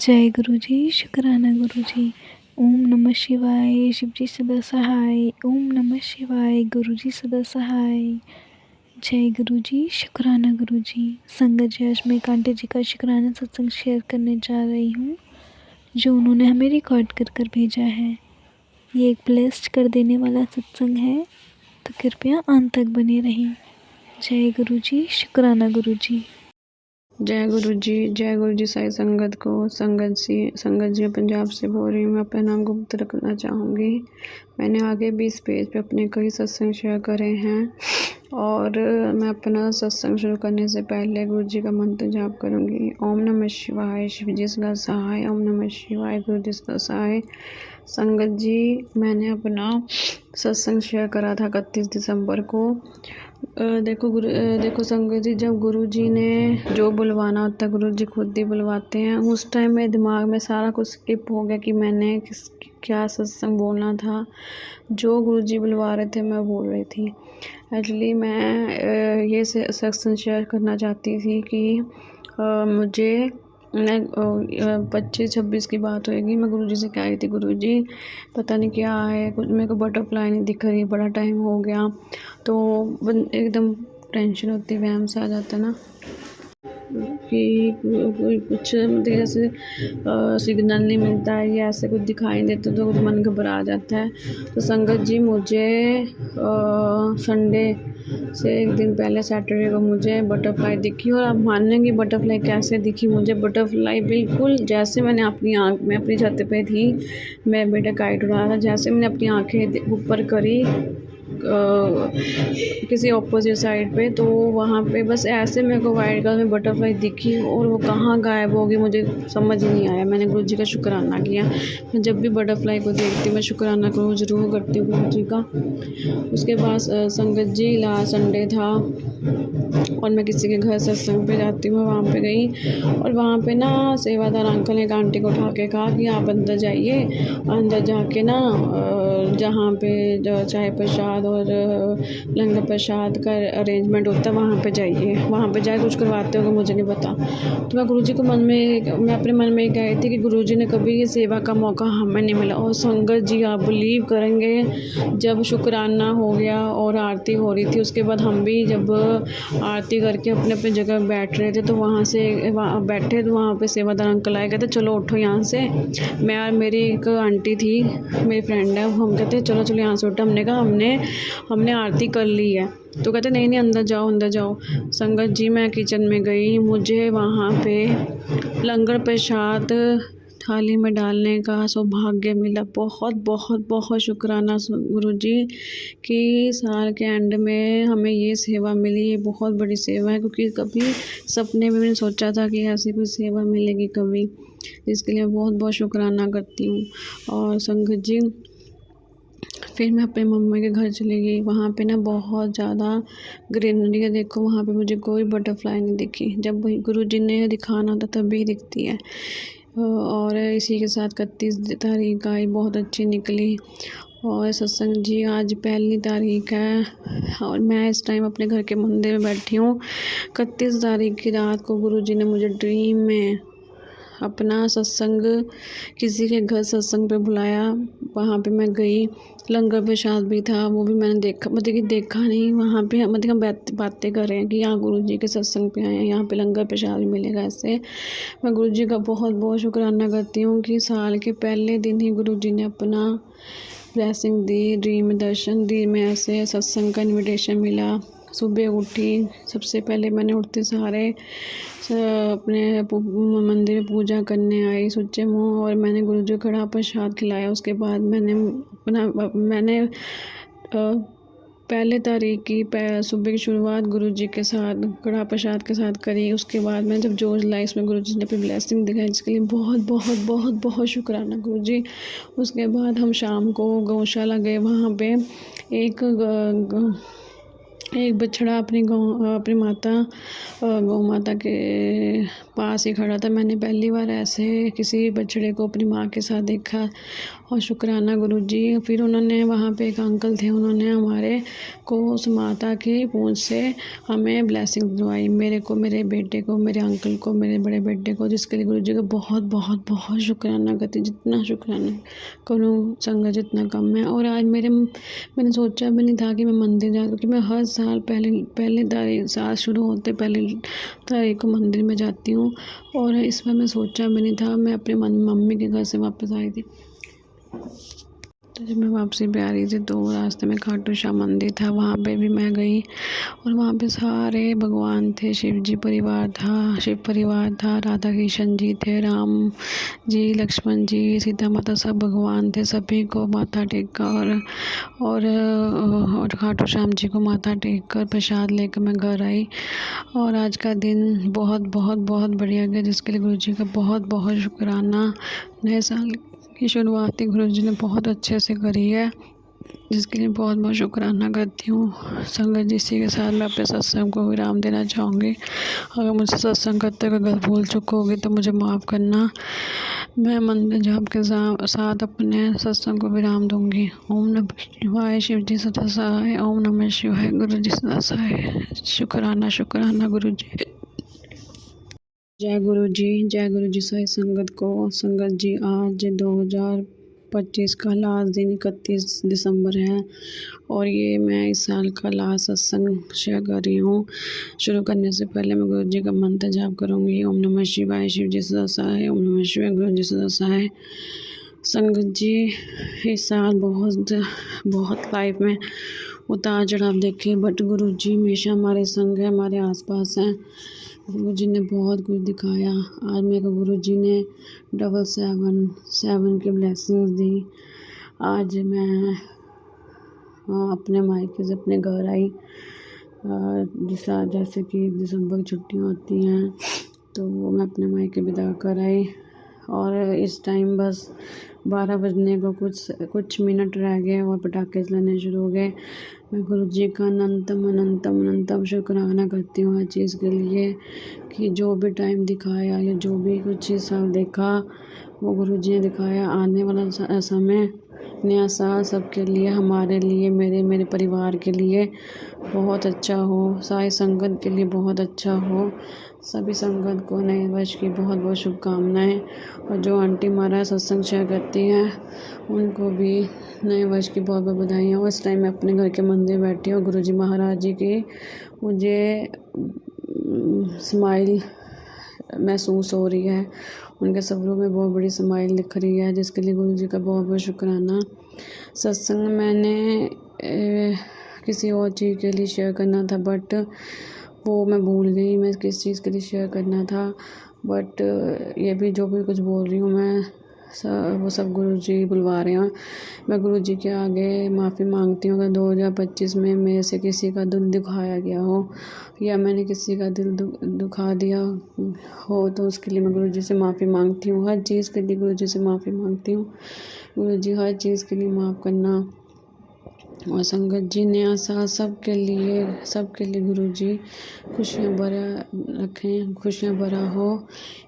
जय गुरु जी, शुक्राना गुरु जी। ओम नमः शिवाय, शिव जी सदा सहाय। ओम नमः शिवाय, गुरु जी सदा सहाय। जय गुरु जी, शुक्राना गुरु जी। संगत जी, आज मैं कांटे जी का शुक्राना सत्संग शेयर करने जा रही हूँ, जो उन्होंने हमें रिकॉर्ड कर कर भेजा है। ये एक ब्लेस्ड कर देने वाला सत्संग है, तो कृपया अंत तक बने रहें। जय गुरु जी, शुक्राना गुरु जी। जय गुरु जी साई संगत को। संगत जी पंजाब से बोल रही हूँ। मैं अपना नाम गुप्त रखना चाहूँगी। मैंने आगे भी इस पेज पे अपने कई सत्संग शेयर करे हैं और मैं अपना सत्संग शुरू करने से पहले गुरु जी का मंत्र जाप करूँगी। ओम नमः शिवाय, शिव जी सदा सहाय। ओम नमः शिवाय, गुरु जी सदा सहाय। संगत जी, मैंने अपना सत्संग शेयर करा था 31 दिसंबर को। देखो संगत जी, जब गुरु जी ने जो बुलवाना होता है गुरु जी खुद ही बुलवाते हैं। उस टाइम मेरे दिमाग में सारा कुछ स्किप हो गया कि मैंने क्या सत्संग बोलना था। जो गुरु जी बुलवा रहे थे मैं बोल रही थी। एक्चुअली मैं ये सत्संग शेयर करना चाहती थी कि मुझे 25-26 की बात होएगी। मैं गुरुजी से कह रही थी, गुरुजी पता नहीं क्या है, कुछ मेरे को बटरफ्लाई नहीं दिख रही, बड़ा टाइम हो गया। तो एकदम टेंशन होती, वहम सा आ जाता है ना कि कुछ मतलब जैसे सिग्नल नहीं मिलता है या ऐसे कुछ दिखाई देता तो मन घबरा जाता है। तो संगत जी, मुझे संडे से एक दिन पहले सैटरडे को मुझे बटरफ्लाई दिखी। और आप मानेंगे बटरफ्लाई कैसे दिखी मुझे? बटरफ्लाई बिल्कुल जैसे मैं अपनी छत पे थी, मैं बेटा काइट उड़ा रहा था, जैसे मैंने अपनी आंखें ऊपर करी किसी ऑपोजिट साइड पे, तो वहाँ पे बस ऐसे मेरे को वाइट कलर में बटरफ्लाई दिखी और वो कहाँ गायब हो गई मुझे समझ ही नहीं आया। मैंने गुरु जी का शुक्राना किया। मैं जब भी बटरफ्लाई को देखती हूँ मैं शुक्राना ज़रूर करती हूँ गुरु जी का। उसके बाद संगत जी, लास्ट संडे था और मैं किसी के घर सत्संग पे जाती हूँ, वहाँ पे गई और वहाँ पे ना सेवादार अंकल ने एक आंटी को उठा के कहा कि आप अंदर जाइए, अंदर जाके ना जहाँ पे चाय प्रसाद और लंगर प्रसाद का अरेंजमेंट होता है वहाँ पे जाइए, वहाँ पे जाके कुछ करवाते होंगे, मुझे नहीं पता। तो मैं गुरुजी को मैं अपने मन में कह रही थी कि गुरुजी ने कभी ये सेवा का मौका हमें नहीं मिला। और संगत जी, आप बिलीव करेंगे, जब शुक्राना हो गया और आरती हो रही थी, उसके बाद हम भी जब आरती करके अपने अपने जगह बैठ रहे थे तो वहाँ बैठे तो वहाँ पे सेवादार अंकल आए, कहते चलो उठो यहाँ से। मैं और मेरी एक आंटी थी, मेरी फ्रेंड है, हम कहते चलो चलो यहाँ से उठो। हमने कहा हमने आरती कर ली है। तो कहते नहीं नहीं, अंदर जाओ अंदर जाओ। संगत जी, मैं किचन में गई, मुझे वहाँ पे लंगर प्रसाद थाली में डालने का सौभाग्य मिला। बहुत बहुत बहुत शुक्राना गुरुजी कि साल के एंड में हमें ये सेवा मिली। ये बहुत बड़ी सेवा है, क्योंकि कभी सपने में मैंने सोचा था कि ऐसी कोई सेवा मिलेगी कभी। इसके लिए बहुत बहुत शुक्राना करती हूँ। और संगत जी, फिर मैं अपने मम्मी के घर चली गई। वहाँ पे ना बहुत ज़्यादा ग्रीनरी है। देखो वहाँ पे मुझे कोई बटरफ्लाई नहीं दिखी। जब गुरुजी ने दिखाना था तभी दिखती है। और इसी के साथ 31 तारीख आई, बहुत अच्छी निकली। और सत्संग जी, आज पहली तारीख है और मैं इस टाइम अपने घर के मंदिर में बैठी हूँ। 31 तारीख की रात को गुरुजी ने मुझे ड्रीम में अपना सत्संग, किसी के घर सत्संग पे बुलाया। वहाँ पे मैं गई, लंगर प्रसाद भी था, वो भी मैंने देखा, मतलब कि देखा नहीं, वहाँ पे मतलब हम बातें कर रहे हैं कि यहाँ गुरु जी के सत्संग पे आए हैं, यहाँ पे लंगर प्रसाद भी मिलेगा। ऐसे मैं गुरु जी का बहुत बहुत शुक्राना करती हूँ कि साल के पहले दिन ही गुरु जी ने अपना ब्लेसिंग दी, ड्रीम में दर्शन दी। मैं ऐसे सत्संग का इन्विटेशन मिला। सुबह उठी, सबसे पहले मैंने उठते सारे अपने मंदिर में पूजा करने आई सोचे मुँह, और मैंने गुरु जी को कड़ा प्रसाद खिलाया। उसके बाद मैंने पहले तारीख की सुबह की शुरुआत गुरु जी के साथ कड़ा प्रसाद के साथ करी। उसके बाद मैं जब जोश लाई, इसमें गुरु जी ने अपनी ब्लेसिंग दिखाई, जिसके लिए बहुत बहुत बहुत बहुत शुक्राना गुरु जी। उसके बाद हम शाम को गौशाला गए। वहाँ पे एक बछड़ा अपनी गौ माता के पास ही खड़ा था। मैंने पहली बार ऐसे किसी बछड़े को अपनी माँ के साथ देखा। और शुक्राना गुरुजी। फिर उन्होंने वहाँ पे एक अंकल थे, उन्होंने हमारे को उस माता की पूंछ से हमें ब्लेसिंग दिलवाई, मेरे को, मेरे बेटे को, मेरे अंकल को, मेरे बड़े बेटे को, जिसके लिए गुरुजी का बहुत बहुत बहुत शुक्राना करती। जितना शुक्राना करूँ संगत जितना कम है। और आज मैंने सोचा भी नहीं था कि मैं मंदिर जाऊँ, क्योंकि मैं हर साल पहले तारीख साल शुरू होते पहले तारीख को मंदिर में जाती हूँ। और इस बार मैं सोचा भी नहीं था। मैं अपने मम्मी के घर से वापस आई थी, तो जब मैं वापसी पे आ रही थी तो रास्ते में खाटू श्याम मंदिर था, वहाँ पे भी मैं गई। और वहाँ पे सारे भगवान थे, शिव परिवार था, राधा कृष्ण जी थे, राम जी, लक्ष्मण जी, सीता माता, सब भगवान थे। सभी को माथा टेका और खाटू श्याम जी को माथा टेक कर प्रसाद लेकर मैं घर आई। और आज का दिन बहुत बहुत बहुत बढ़िया गया, जिसके लिए गुरुजी का बहुत बहुत शुक्राना। नए साल की शुरुआत गुरुजी ने बहुत अच्छे से करी है, जिसके लिए बहुत बहुत शुक्राना करती हूँ। संगत जी, इसी के साथ मैं अपने सत्संग को विराम देना चाहूँगी। अगर मुझसे सत्संग करते अगर भूल चुकी होगी तो मुझे माफ़ करना। मैं मंत्र जाप के साथ अपने सत्संग को विराम दूँगी। ओम नमः शिवाय, शिव जी सदा सहाय। ओम नमः शिवाय, गुरु जी सदा सहाय। शुक्राना शुक्राना गुरु जी। जय गुरु जी। साई संगत को। संगत जी, आज 2025 का लास्ट दिन 31 दिसंबर है और ये मैं इस साल का लास्ट सत्संग शेयर कर रही हूँ। शुरू करने से पहले मैं गुरु जी का मंत्र जाप करूँगी। ओम नमः शिवाय, शिव जी सदा सहाय। ओम नमः शिवाय, गुरु जी सदा सहाय। संगत जी, इस साल बहुत लाइफ में उतार चढ़ाव देखे, बट गुरु जी हमेशा हमारे संग है, हमारे आसपास हैं। गुरु जी ने बहुत कुछ दिखाया। आज मेरे को गुरु जी ने 777 की ब्लेसिंग्स दी। आज मैं अपने मायके से अपने घर आई। जैसे कि दिसंबर की छुट्टियाँ होती हैं तो वो मैं अपने मायके बिता कर आई। और इस टाइम बस 12 बजने को कुछ मिनट रह गए और पटाखे चलाने शुरू हो गए। मैं गुरु जी का अनंतम शुक्राना करती हूँ हर चीज़ के लिए, कि जो भी टाइम दिखाया या जो भी कुछ इस साल देखा वो गुरु जी ने दिखाया। आने वाला समय, नया साल सबके लिए, हमारे लिए, मेरे परिवार के लिए बहुत अच्छा हो। सारी संगत के लिए बहुत अच्छा हो। सभी संगत को नए वर्ष की बहुत बहुत शुभकामनाएं। और जो आंटी महाराज सत्संग शेयर करती हैं उनको भी नए वर्ष की बहुत बहुत बधाइयाँ। और इस टाइम मैं अपने घर के मंदिर बैठी हूँ। गुरु जी महाराज जी की मुझे स्माइल महसूस हो रही है, उनके सब्रों में बहुत बड़ी स्माइल दिख रही है, जिसके लिए गुरु जी का बहुत बहुत शुक्राना। सत्संग मैंने किसी और चीज़ के लिए शेयर करना था, बट वो मैं भूल गई मैं किस चीज़ के लिए शेयर करना था। बट ये भी जो भी कुछ बोल रही हूँ मैं वो सब गुरु जी बुलवा रहे हैं। मैं गुरु जी के आगे माफ़ी मांगती हूँ अगर 2025 में मेरे से किसी का दिल दुखाया गया हो या मैंने किसी का दिल दुखा दिया हो, तो उसके लिए मैं गुरु जी से माफ़ी मांगती हूँ। हर चीज़ के लिए गुरु जी से माफ़ी मांगती हूँ। गुरु जी हर चीज़ के लिए माफ़ करना। और संगत जी, नया साल सबके लिए गुरु जी खुशियाँ भरा रखें, खुशियाँ भरा हो।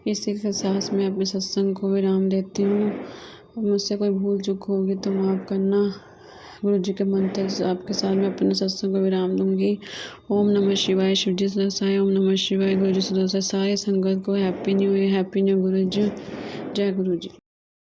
इसी के साथ मैं अपने सत्संग को विराम देती हूँ। मुझसे कोई भूल चूक होगी तो माफ़ करना। गुरु जी के मंत्र से आपके साथ मैं अपने सत्संग को विराम दूँगी। ओम नमः शिवाय, शिव जी सदा सहाय। ओम नमः शिवाय, गुरु जी सदा सहाय। सारे संगत को हैप्पी न्यू ईयर गुरु जी। जय गुरु जी।